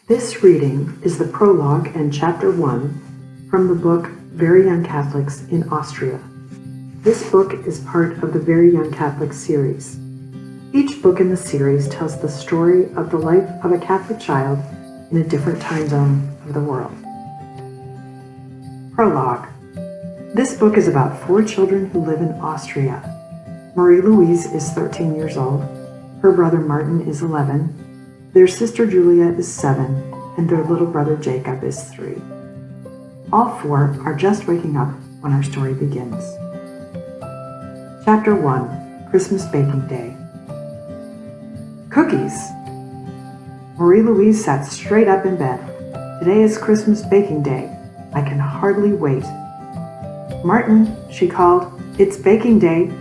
This reading is the prologue and chapter 1 from the book Very Young Catholics in Austria. This book is part of the Very Young Catholics series. Each book in the series tells the story of the life of a Catholic child in a different time zone of the world. Prologue. This book is about 4 children who live in Austria. Marie-Louise is 13 years old. Her brother Martin is 11. Their sister Julia is 7, and their little brother Jacob is 3. All 4 are just waking up when our story begins. Chapter 1, Christmas Baking Day. Cookies! Marie-Louise sat straight up in bed. Today is Christmas baking day. I can hardly wait. Martin, she called, it's baking day.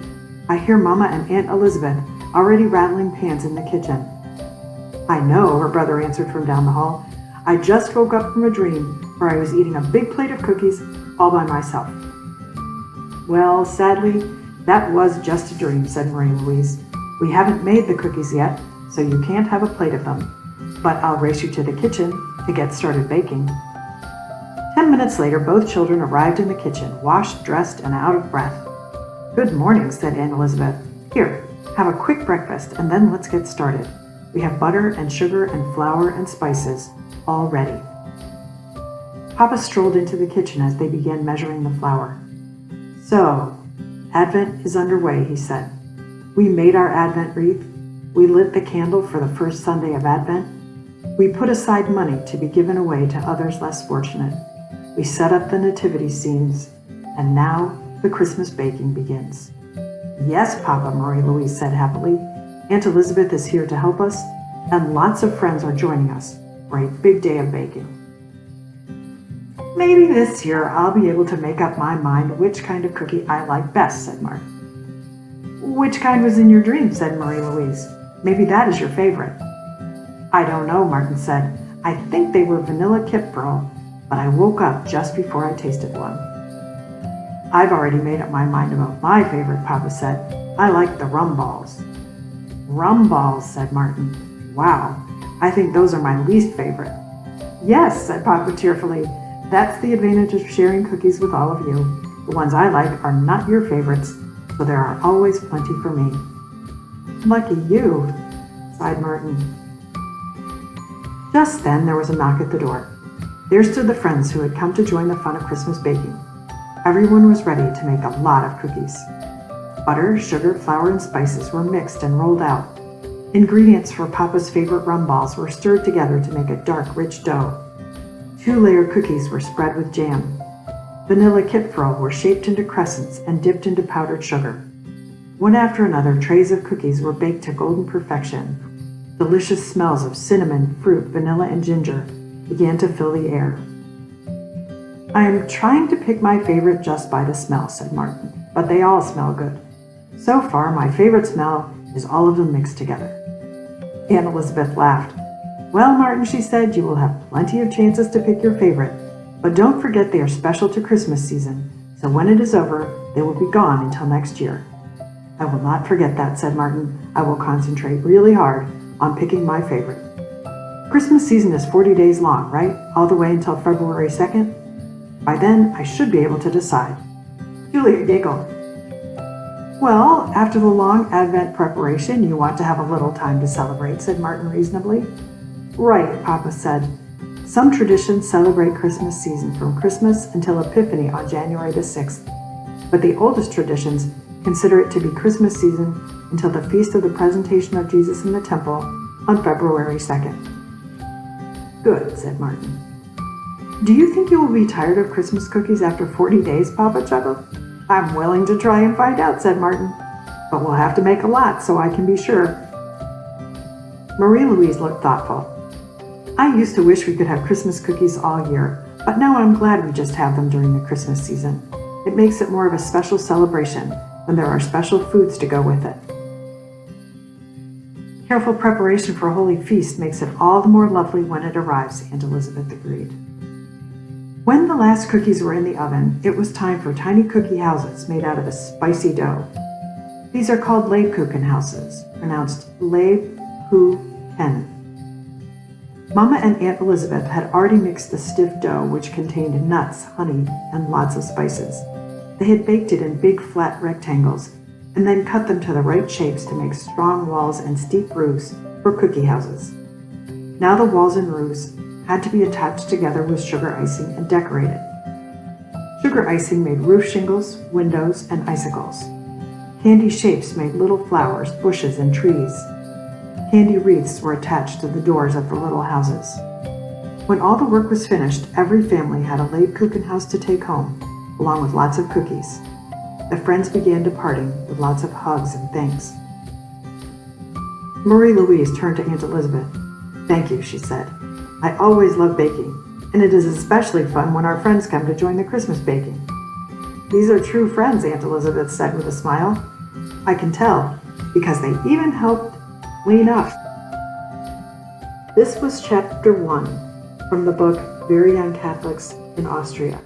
I hear Mama and Aunt Elizabeth already rattling pans in the kitchen. I know, her brother answered from down the hall. I just woke up from a dream where I was eating a big plate of cookies all by myself. Well, sadly, that was just a dream, said Marie-Louise. We haven't made the cookies yet, so you can't have a plate of them. But I'll race you to the kitchen to get started baking. 10 minutes later, both children arrived in the kitchen, washed, dressed, and out of breath. Good morning, said Aunt Elizabeth. Here, have a quick breakfast, and then let's get started. We have butter and sugar and flour and spices all ready. Papa strolled into the kitchen as they began measuring the flour. So, Advent is underway, he said. We made our Advent wreath. We lit the candle for the first Sunday of Advent. We put aside money to be given away to others less fortunate. We set up the nativity scenes, and now the Christmas baking begins. Yes, Papa, Marie-Louise said happily. Aunt Elizabeth is here to help us, and lots of friends are joining us for a big day of baking. Maybe this year I'll be able to make up my mind which kind of cookie I like best, said Martin. Which kind was in your dream, said Marie-Louise. Maybe that is your favorite. I don't know, Martin said. I think they were vanilla Kipferl, but I woke up just before I tasted one. I've already made up my mind about my favorite, Papa said. I like the rum balls. Rum balls, said Martin. Wow, I think those are my least favorite. Yes, said Papa cheerfully. That's the advantage of sharing cookies with all of you. The ones I like are not your favorites, so there are always plenty for me. Lucky you, sighed Martin. Just then there was a knock at the door. There stood the friends who had come to join the fun of Christmas baking. Everyone was ready to make a lot of cookies. Butter, sugar, flour, and spices were mixed and rolled out. Ingredients for Papa's favorite rum balls were stirred together to make a dark, rich dough. 2-layer cookies were spread with jam. Vanilla Kipferl were shaped into crescents and dipped into powdered sugar. One after another, trays of cookies were baked to golden perfection. Delicious smells of cinnamon, fruit, vanilla, and ginger began to fill the air. I am trying to pick my favorite just by the smell, said Martin, but they all smell good. So far, my favorite smell is all of them mixed together. Aunt Elizabeth laughed. Well, Martin, she said, you will have plenty of chances to pick your favorite, but don't forget they are special to Christmas season, so when it is over, they will be gone until next year. I will not forget that, said Martin. I will concentrate really hard on picking my favorite. Christmas season is 40 days long, right? All the way until February 2nd? By then, I should be able to decide. Julia giggled. Well, after the long Advent preparation, you want to have a little time to celebrate, said Martin reasonably. Right, Papa said. Some traditions celebrate Christmas season from Christmas until Epiphany on January the 6th, but the oldest traditions consider it to be Christmas season until the Feast of the Presentation of Jesus in the Temple on February 2nd. Good, said Martin. Do you think you will be tired of Christmas cookies after 40 days, Papa chuckled. I'm willing to try and find out, said Martin. But we'll have to make a lot so I can be sure. Marie-Louise looked thoughtful. I used to wish we could have Christmas cookies all year, but now I'm glad we just have them during the Christmas season. It makes it more of a special celebration when there are special foods to go with it. Careful preparation for a holy feast makes it all the more lovely when it arrives, Aunt Elizabeth agreed. When the last cookies were in the oven, it was time for tiny cookie houses made out of a spicy dough. These are called Lebkuchen houses, pronounced Lebkuchen. Mama and Aunt Elizabeth had already mixed the stiff dough, which contained nuts, honey, and lots of spices. They had baked it in big flat rectangles and then cut them to the right shapes to make strong walls and steep roofs for cookie houses. Now the walls and roofs had to be attached together with sugar icing and decorated. Sugar icing made roof shingles, windows, and icicles. Candy shapes made little flowers, bushes, and trees. Candy wreaths were attached to the doors of the little houses. When all the work was finished, every family had a late Kuchenhaus to take home, along with lots of cookies. The friends began departing with lots of hugs and thanks. Marie-Louise turned to Aunt Elizabeth. "Thank you," she said. "I always love baking, and it is especially fun when our friends come to join the Christmas baking." "These are true friends," Aunt Elizabeth said with a smile. "I can tell, because they even helped clean up." This was Chapter 1 from the book Very Young Catholics in Austria.